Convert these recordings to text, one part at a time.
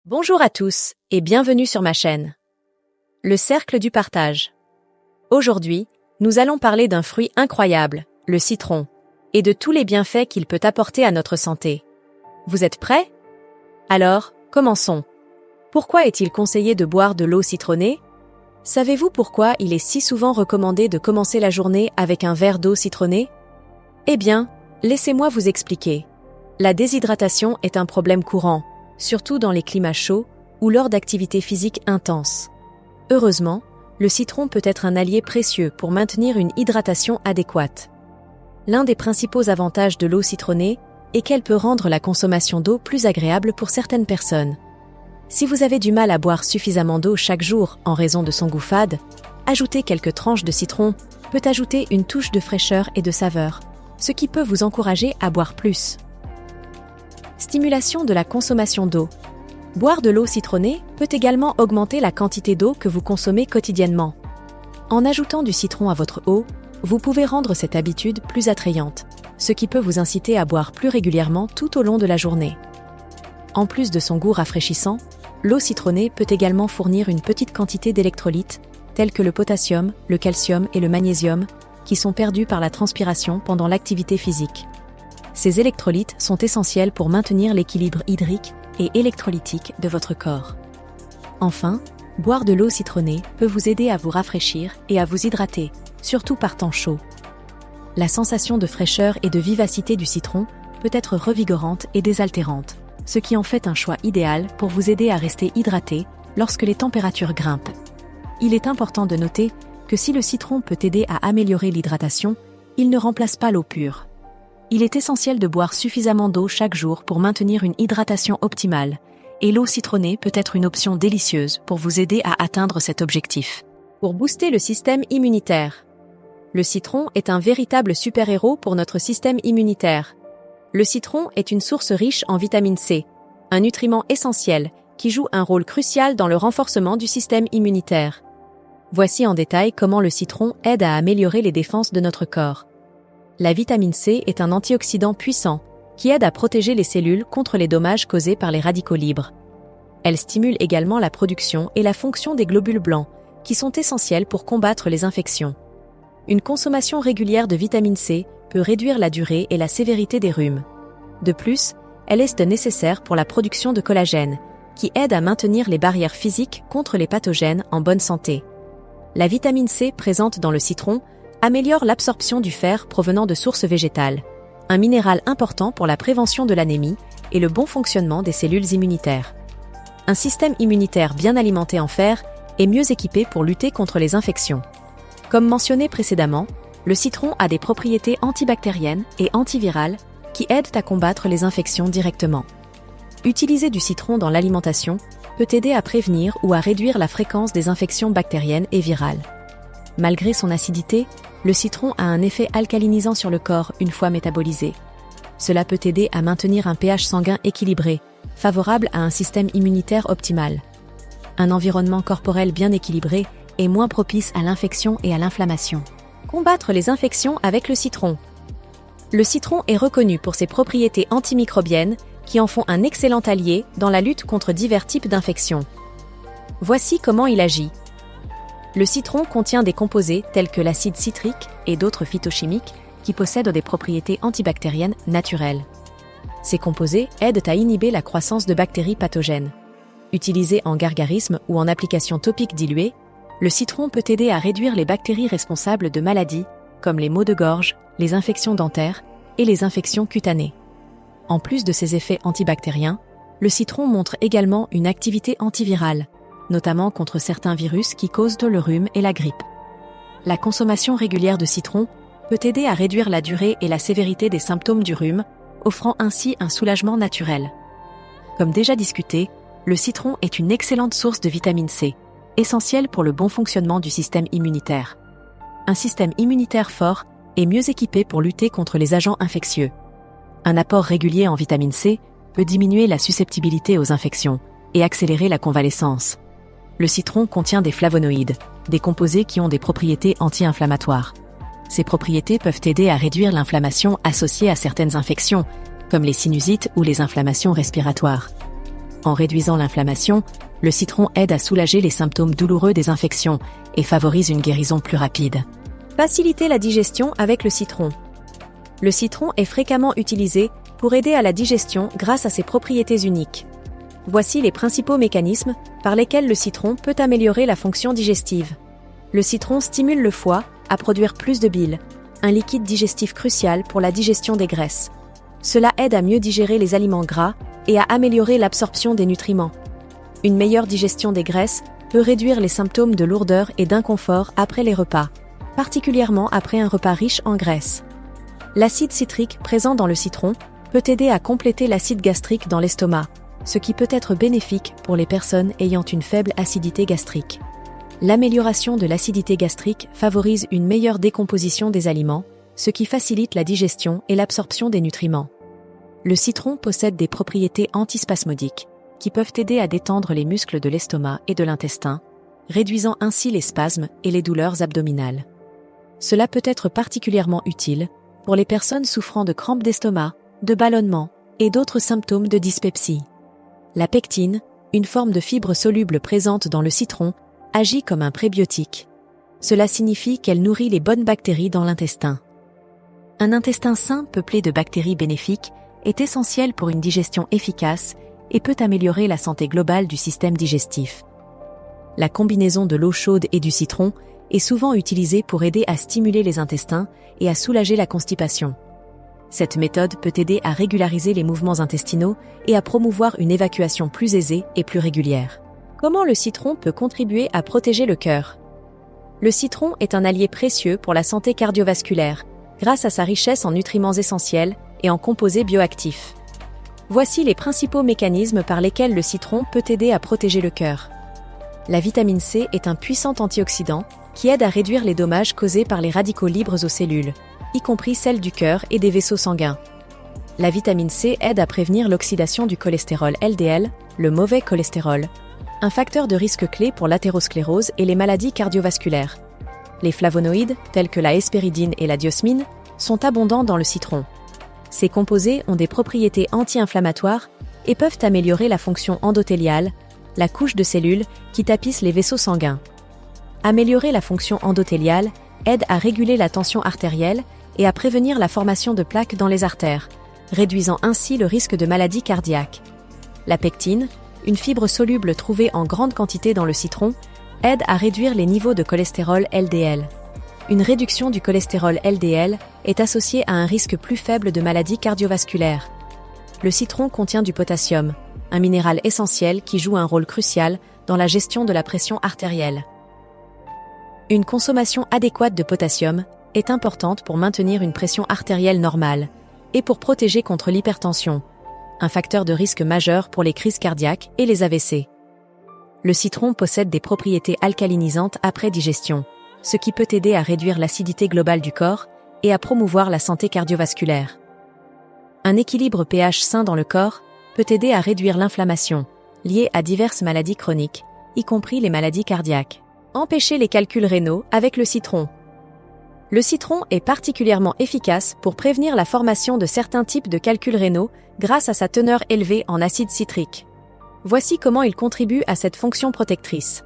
Bonjour à tous et bienvenue sur ma chaîne. Le cercle du partage. Aujourd'hui, nous allons parler d'un fruit incroyable, le citron, et de tous les bienfaits qu'il peut apporter à notre santé. Vous êtes prêts? Alors, commençons. Pourquoi est-il conseillé de boire de l'eau citronnée? Savez-vous pourquoi il est si souvent recommandé de commencer la journée avec un verre d'eau citronnée? Eh bien, laissez-moi vous expliquer. La déshydratation est un problème courant, surtout dans les climats chauds ou lors d'activités physiques intenses. Heureusement, le citron peut être un allié précieux pour maintenir une hydratation adéquate. L'un des principaux avantages de l'eau citronnée est qu'elle peut rendre la consommation d'eau plus agréable pour certaines personnes. Si vous avez du mal à boire suffisamment d'eau chaque jour en raison de son goût fade, ajouter quelques tranches de citron peut ajouter une touche de fraîcheur et de saveur, ce qui peut vous encourager à boire plus. Stimulation de la consommation d'eau. Boire de l'eau citronnée peut également augmenter la quantité d'eau que vous consommez quotidiennement. En ajoutant du citron à votre eau, vous pouvez rendre cette habitude plus attrayante, ce qui peut vous inciter à boire plus régulièrement tout au long de la journée. En plus de son goût rafraîchissant, l'eau citronnée peut également fournir une petite quantité d'électrolytes, tels que le potassium, le calcium et le magnésium, qui sont perdus par la transpiration pendant l'activité physique. Ces électrolytes sont essentiels pour maintenir l'équilibre hydrique et électrolytique de votre corps. Enfin, boire de l'eau citronnée peut vous aider à vous rafraîchir et à vous hydrater, surtout par temps chaud. La sensation de fraîcheur et de vivacité du citron peut être revigorante et désaltérante, ce qui en fait un choix idéal pour vous aider à rester hydraté lorsque les températures grimpent. Il est important de noter que si le citron peut aider à améliorer l'hydratation, il ne remplace pas l'eau pure. Il est essentiel de boire suffisamment d'eau chaque jour pour maintenir une hydratation optimale, et l'eau citronnée peut être une option délicieuse pour vous aider à atteindre cet objectif. Pour booster le système immunitaire. Le citron est un véritable super-héros pour notre système immunitaire. Le citron est une source riche en vitamine C, un nutriment essentiel qui joue un rôle crucial dans le renforcement du système immunitaire. Voici en détail comment le citron aide à améliorer les défenses de notre corps. La vitamine C est un antioxydant puissant qui aide à protéger les cellules contre les dommages causés par les radicaux libres. Elle stimule également la production et la fonction des globules blancs, qui sont essentiels pour combattre les infections. Une consommation régulière de vitamine C peut réduire la durée et la sévérité des rhumes. De plus, elle est nécessaire pour la production de collagène, qui aide à maintenir les barrières physiques contre les pathogènes en bonne santé. La vitamine C présente dans le citron améliore l'absorption du fer provenant de sources végétales, un minéral important pour la prévention de l'anémie et le bon fonctionnement des cellules immunitaires. Un système immunitaire bien alimenté en fer est mieux équipé pour lutter contre les infections. Comme mentionné précédemment, le citron a des propriétés antibactériennes et antivirales qui aident à combattre les infections directement. Utiliser du citron dans l'alimentation peut aider à prévenir ou à réduire la fréquence des infections bactériennes et virales. Malgré son acidité, le citron a un effet alcalinisant sur le corps une fois métabolisé. Cela peut aider à maintenir un pH sanguin équilibré, favorable à un système immunitaire optimal. Un environnement corporel bien équilibré est moins propice à l'infection et à l'inflammation. Combattre les infections avec le citron. Le citron est reconnu pour ses propriétés antimicrobiennes qui en font un excellent allié dans la lutte contre divers types d'infections. Voici comment il agit. Le citron contient des composés tels que l'acide citrique et d'autres phytochimiques qui possèdent des propriétés antibactériennes naturelles. Ces composés aident à inhiber la croissance de bactéries pathogènes. Utilisé en gargarisme ou en application topique diluée, le citron peut aider à réduire les bactéries responsables de maladies comme les maux de gorge, les infections dentaires et les infections cutanées. En plus de ses effets antibactériens, le citron montre également une activité antivirale, notamment contre certains virus qui causent le rhume et la grippe. La consommation régulière de citron peut aider à réduire la durée et la sévérité des symptômes du rhume, offrant ainsi un soulagement naturel. Comme déjà discuté, le citron est une excellente source de vitamine C, essentielle pour le bon fonctionnement du système immunitaire. Un système immunitaire fort est mieux équipé pour lutter contre les agents infectieux. Un apport régulier en vitamine C peut diminuer la susceptibilité aux infections et accélérer la convalescence. Le citron contient des flavonoïdes, des composés qui ont des propriétés anti-inflammatoires. Ces propriétés peuvent aider à réduire l'inflammation associée à certaines infections, comme les sinusites ou les inflammations respiratoires. En réduisant l'inflammation, le citron aide à soulager les symptômes douloureux des infections et favorise une guérison plus rapide. Faciliter la digestion avec le citron. Le citron est fréquemment utilisé pour aider à la digestion grâce à ses propriétés uniques. Voici les principaux mécanismes par lesquels le citron peut améliorer la fonction digestive. Le citron stimule le foie à produire plus de bile, un liquide digestif crucial pour la digestion des graisses. Cela aide à mieux digérer les aliments gras et à améliorer l'absorption des nutriments. Une meilleure digestion des graisses peut réduire les symptômes de lourdeur et d'inconfort après les repas, particulièrement après un repas riche en graisse. L'acide citrique présent dans le citron peut aider à compléter l'acide gastrique dans l'estomac, ce qui peut être bénéfique pour les personnes ayant une faible acidité gastrique. L'amélioration de l'acidité gastrique favorise une meilleure décomposition des aliments, ce qui facilite la digestion et l'absorption des nutriments. Le citron possède des propriétés antispasmodiques, qui peuvent aider à détendre les muscles de l'estomac et de l'intestin, réduisant ainsi les spasmes et les douleurs abdominales. Cela peut être particulièrement utile pour les personnes souffrant de crampes d'estomac, de ballonnement et d'autres symptômes de dyspepsie. La pectine, une forme de fibre soluble présente dans le citron, agit comme un prébiotique. Cela signifie qu'elle nourrit les bonnes bactéries dans l'intestin. Un intestin sain peuplé de bactéries bénéfiques est essentiel pour une digestion efficace et peut améliorer la santé globale du système digestif. La combinaison de l'eau chaude et du citron est souvent utilisée pour aider à stimuler les intestins et à soulager la constipation. Cette méthode peut aider à régulariser les mouvements intestinaux et à promouvoir une évacuation plus aisée et plus régulière. Comment le citron peut contribuer à protéger le cœur? Le citron est un allié précieux pour la santé cardiovasculaire, grâce à sa richesse en nutriments essentiels et en composés bioactifs. Voici les principaux mécanismes par lesquels le citron peut aider à protéger le cœur. La vitamine C est un puissant antioxydant qui aide à réduire les dommages causés par les radicaux libres aux cellules, y compris celles du cœur et des vaisseaux sanguins. La vitamine C aide à prévenir l'oxydation du cholestérol LDL, le mauvais cholestérol, un facteur de risque clé pour l'athérosclérose et les maladies cardiovasculaires. Les flavonoïdes, tels que la hespéridine et la diosmine, sont abondants dans le citron. Ces composés ont des propriétés anti-inflammatoires et peuvent améliorer la fonction endothéliale, la couche de cellules qui tapissent les vaisseaux sanguins. Améliorer la fonction endothéliale aide à réguler la tension artérielle et à prévenir la formation de plaques dans les artères, réduisant ainsi le risque de maladies cardiaques. La pectine, une fibre soluble trouvée en grande quantité dans le citron, aide à réduire les niveaux de cholestérol LDL. Une réduction du cholestérol LDL est associée à un risque plus faible de maladies cardiovasculaires. Le citron contient du potassium, un minéral essentiel qui joue un rôle crucial dans la gestion de la pression artérielle. Une consommation adéquate de potassium est importante pour maintenir une pression artérielle normale et pour protéger contre l'hypertension, un facteur de risque majeur pour les crises cardiaques et les AVC. Le citron possède des propriétés alcalinisantes après digestion, ce qui peut aider à réduire l'acidité globale du corps et à promouvoir la santé cardiovasculaire. Un équilibre pH sain dans le corps peut aider à réduire l'inflammation, liée à diverses maladies chroniques, y compris les maladies cardiaques. Empêcher les calculs rénaux avec le citron. Le citron est particulièrement efficace pour prévenir la formation de certains types de calculs rénaux grâce à sa teneur élevée en acide citrique. Voici comment il contribue à cette fonction protectrice.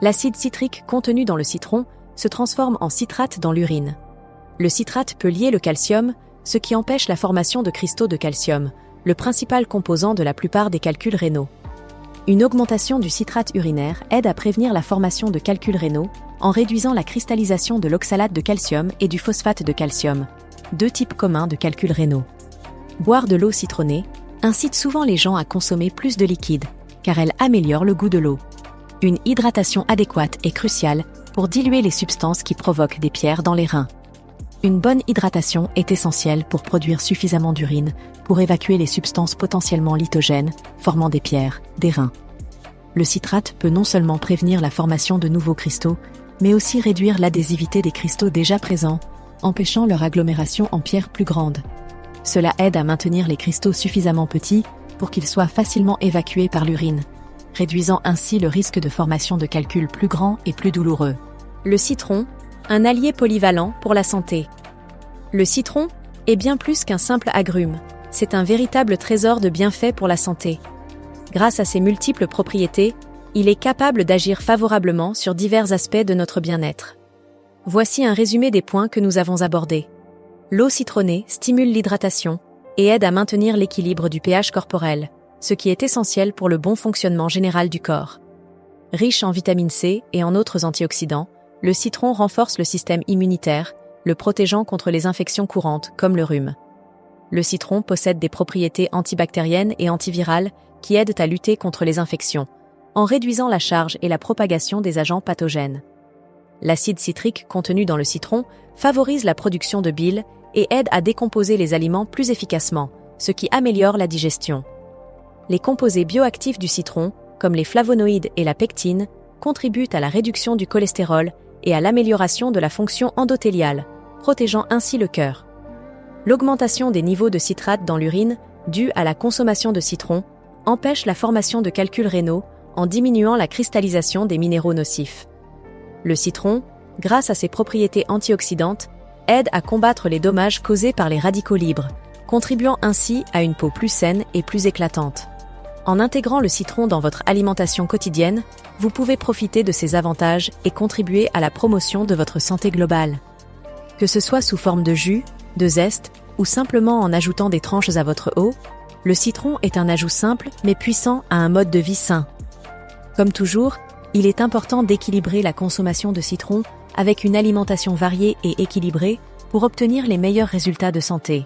L'acide citrique contenu dans le citron se transforme en citrate dans l'urine. Le citrate peut lier le calcium, ce qui empêche la formation de cristaux de calcium, le principal composant de la plupart des calculs rénaux. Une augmentation du citrate urinaire aide à prévenir la formation de calculs rénaux en réduisant la cristallisation de l'oxalate de calcium et du phosphate de calcium, deux types communs de calculs rénaux. Boire de l'eau citronnée incite souvent les gens à consommer plus de liquide, car elle améliore le goût de l'eau. Une hydratation adéquate est cruciale pour diluer les substances qui provoquent des pierres dans les reins. Une bonne hydratation est essentielle pour produire suffisamment d'urine pour évacuer les substances potentiellement lithogènes, formant des pierres, des reins. Le citrate peut non seulement prévenir la formation de nouveaux cristaux, mais aussi réduire l'adhésivité des cristaux déjà présents, empêchant leur agglomération en pierres plus grandes. Cela aide à maintenir les cristaux suffisamment petits pour qu'ils soient facilement évacués par l'urine, réduisant ainsi le risque de formation de calculs plus grands et plus douloureux. Le citron, un allié polyvalent pour la santé. Le citron est bien plus qu'un simple agrume, c'est un véritable trésor de bienfaits pour la santé. Grâce à ses multiples propriétés, il est capable d'agir favorablement sur divers aspects de notre bien-être. Voici un résumé des points que nous avons abordés. L'eau citronnée stimule l'hydratation et aide à maintenir l'équilibre du pH corporel, ce qui est essentiel pour le bon fonctionnement général du corps. Riche en vitamine C et en autres antioxydants, le citron renforce le système immunitaire, le protégeant contre les infections courantes comme le rhume. Le citron possède des propriétés antibactériennes et antivirales qui aident à lutter contre les infections, en réduisant la charge et la propagation des agents pathogènes. L'acide citrique contenu dans le citron favorise la production de bile et aide à décomposer les aliments plus efficacement, ce qui améliore la digestion. Les composés bioactifs du citron, comme les flavonoïdes et la pectine, contribuent à la réduction du cholestérol et à l'amélioration de la fonction endothéliale, protégeant ainsi le cœur. L'augmentation des niveaux de citrate dans l'urine, due à la consommation de citron, empêche la formation de calculs rénaux en diminuant la cristallisation des minéraux nocifs. Le citron, grâce à ses propriétés antioxydantes, aide à combattre les dommages causés par les radicaux libres, contribuant ainsi à une peau plus saine et plus éclatante. En intégrant le citron dans votre alimentation quotidienne, vous pouvez profiter de ses avantages et contribuer à la promotion de votre santé globale. Que ce soit sous forme de jus, de zeste ou simplement en ajoutant des tranches à votre eau, le citron est un ajout simple mais puissant à un mode de vie sain. Comme toujours, il est important d'équilibrer la consommation de citron avec une alimentation variée et équilibrée pour obtenir les meilleurs résultats de santé.